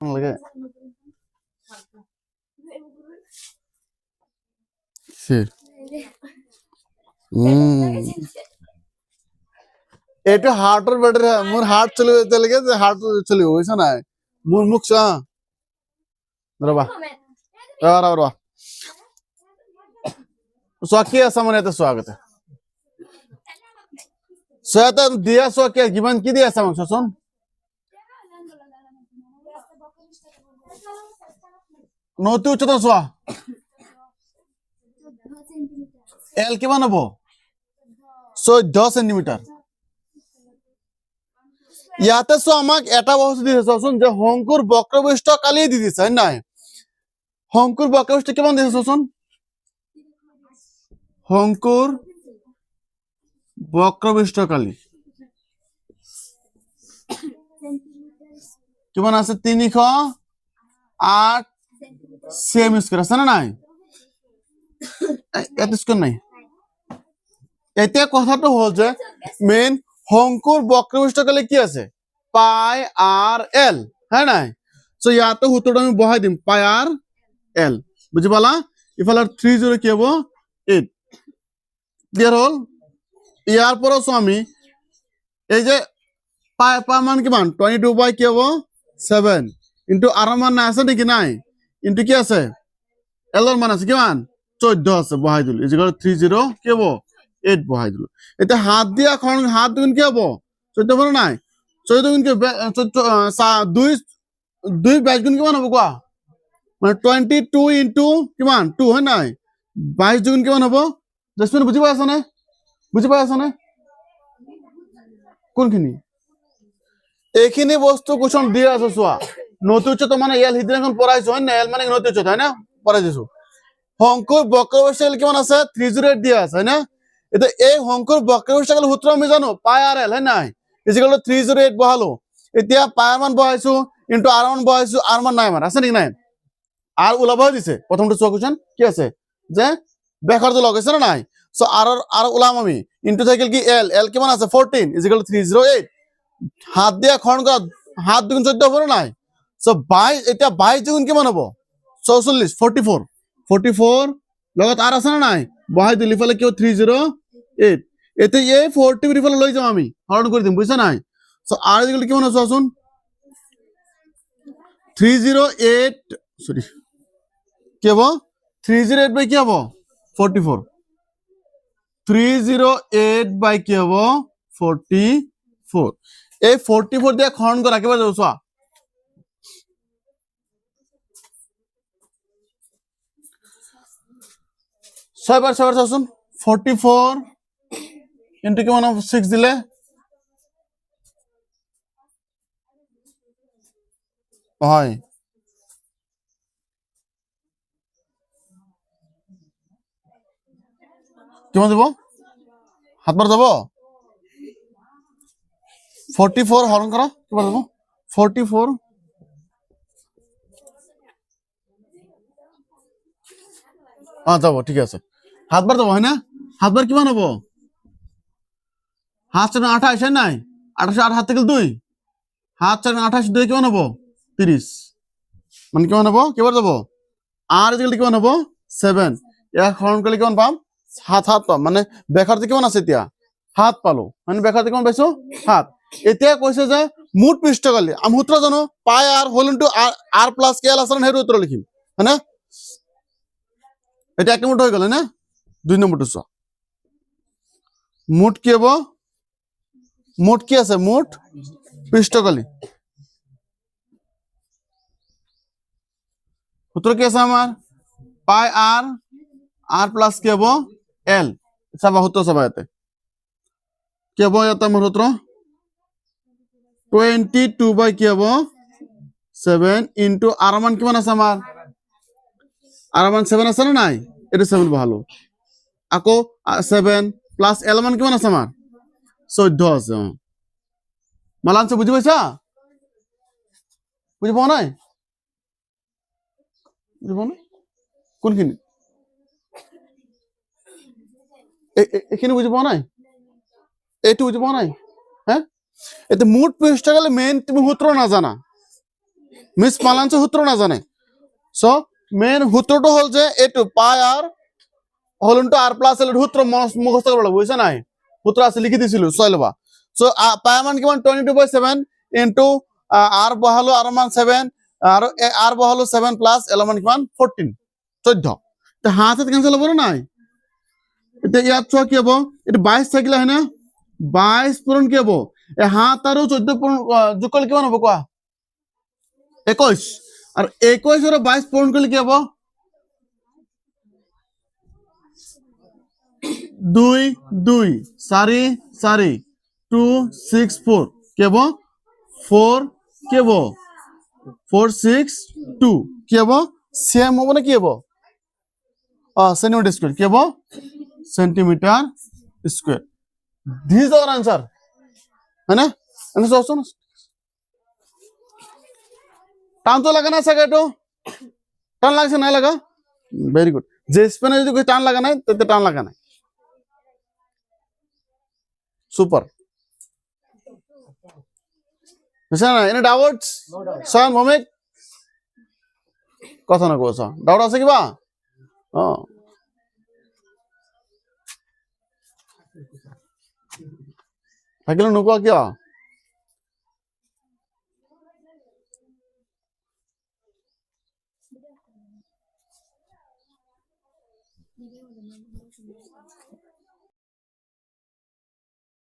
লাগে সে এটা হার্টের ব্যাটারি মোর হার্ট চলে চলে গেছে হার্ট চলে হইছে না মোর মুখ সা রবা রবা রবা स्वाकी सामने आता स्वागत आहे स्वतः दिया स्वाकी गिमान किती असा मग सोसून নতি উচ্চতা চোৱা এল কিমান হ'ব 14 সেন্টিমিটাৰ ইয়াতে চোৱা আমাক এটা বস্তু দিছে চোৱাচোন যে শংকুৰ বক্ৰপৃষ্ঠ কালিয়ে দি দিছে নাই শংকুৰ বক্ৰপৃষ্ঠ কিমান দিছে চোৱাচোন শংকুৰ বক্রপৃষ্ঠ কালি কিমান আছে 308 সেম স্কয়ার আছে না নাই এত স্কয়ার নাই এতিয়া কথাটো হল যে মেইন শংকুৰ বক্রপৃষ্ঠ কালি কি আছে পাই আর এল হ্যাঁ নাই সো ইয়াতে সূত্রটা আমি বহাই দিম পাই আর এল বুঝি পালা ইফালে 30 কি হবো 8 ক্লিয়ার হল ইয়ার পরও আমি এই যে পাই মান কিমান 22 বাই কি হবো 7 ইনটু আর মান না আছে নাকি নাই ইনটু কি আছে এল এর মান আছে কিমান 14 আছে বহাই দিল ইজিকাল 30 কি হবো 8 বহাই দিল এটা হাত দিয়া হাত দুগুণ কি হবো 14 বড় নাই 14 গুণ কি 2 22 গুণ কিমান হবো কোয়া মানে 22 ইনটু কিমান 2 হয় নাই 22 দুগুণ কিমান হবো জসমিন বুঝি পাই আছে না বুঝি পাই আছে না কোনখিনি এইখিনি বস্তু কোশ্চন দিয়া আছে চোৱা নতি উচ্চতা মানে এল হিদিনাখন পড়াইছো হয় না এল মানে নতি উচ্চতা হয় না পড়াই দিছো শংকুৰ বক্ৰপৃষ্ঠ কিমান আছে 308 দিয়া আছে হয় না এটা এই শংকুৰ বক্রপৃষ্ঠ সূত্র আমি জানো পাই আর এল হয় নাই ইজিকাল 308 বহালো এতিয়া পাই মান বহাইছো ইনটু আর মান বহাইছো আর মান নাই মান আছে নেকি নাই আর ওলাব দিছে প্রথমটো চোৱা কোশ্চন কি আছে যে বেখারটো লগাইছে না নাই সো আর ওলাম আমি ইনটু থাকিল কি এল এল কিমান আছে 14 ইজিকাল 308 হাত দিয়া খন করা হাত দুগুণ 14 হবো নাই সো 22 এটা 22 দুগুণ কিমান হবো 44 44 44 লগত আর আছে না নাই বহাই দিলি ফলে কি 308 এতে এই 40 এর ফলে লই যাম আমি হরণ করে দিম বুঝছ নাই সো আর এগুলো কিমান আছে আসুন 308 সরি কি হবো 308 বাই কি হবো 44 308 বাই কি হবো 44 এই 44 দিয়ে খরণ করা কিভাবে যাবো চোৱা ছয়বার চাওচোন 44 ইনটু কিমান 6 দিলে হয় কিমান দিব হাতবার যাব 44 হরণ করা কিমান যাব 44 যাব ঠিক আছে হাতবার যাব হয় না হাতবার কিমান হবো হাত 28 হয় নাই 28 আর হাত থেকে 2 হাত 28 2 কিমান হবো 30 মানে কিমান হবো কিবার যাব আর এদিকে কিমান হবো 7 এর হরণ করলে কিমান পাম হাত পাম মানে বেখারতে কিমান আছে এতিয়া হাত পালো মানে বেখারতে কিমান পাইছো হাত এতিয়া কৈছে যে মুঠ পৃষ্ঠকালি আমি সূত্র জানো পাই আর হোল ইনটু আর প্লাস কে এল আছে না সূত্র লিখিম হ্যাঁ না এটা এক নম্বর হয়ে গেল না 2 নম্বরটা চোৱা মুঠ কি হবো মুঠ কি আছে মুঠ পৃষ্ঠকালি সূত্র কি আছে আমার পাই আর আর প্লাস কি হবো এল চাবা সূত্র চাবা ইয়াতে কি হবো ইয়াতে আমার সূত্র 22 বাই কি হবো 7 ইনটু আর মান কিমান আছে আমার আর মান 7 আছে না নাই এটা 7 বহালো আকৌ 7 প্লাস এল মান কিমান আছে আমার 14 আছে মালানছে বুঝি পাইছা বুঝি পাও নাই বুঝি পাও নাই কোনখিনি এখানে বুঝি পাও নাই এইটো বুঝি পাও নাই হ্যাঁ এতে মুঠ পৃষ্ঠকালে মেইন তুমি সূত্র না জানা মিস পালাঞ্চে সূত্র না জানে সো মেন সূত্রটো হল যে এইটো পাই আর হল ইনটু আর প্লাস এল সূত্র মুখস্থ করব বুঝছ নাই সূত্র আছে লিখি দিছিলো চাই লবা সো পাই মান কিমান 22/7 ইনটু আর বহালো আর মান 7 আর আর বহালো 7 প্লাস এল মান কিমান 14 14 তে হাতে ক্যান্সেল হ'ব নাই এটা ইয়াত চোৱা কি হ'ব এটা 22 থাকিলে হয় না 22 পূৰণ কি হ'ব এ হাত আৰু 14 পূৰণ যোগ কৰিলে কিমান হ'ব কোৱা 21 আৰু 21 আৰু 22 পূৰণ কৰিলে কি হ'ব 2 2 4 4 2 6 4 কি হ'ব 4 কি হ'ব 4 6 2 কি হ'ব সেম হ'ব না কি হ'ব সেন্টিমিটার স্কয়ার কি হ'ব centimetre square this is our answer है ना এনে সহজ না টান তো লাগা না সেকেটো টান লাগছে না লাগা ভেরি গুড যে স্পেনে যদি কই টান লাগা নাই ততে টান লাগা নাই সুপার বুঝছ না এনে ডাউটস সয়ন ভৌমিক কথা না কোছ ডাউট আছে কিবা থাকিলে নোকোৱা কিয়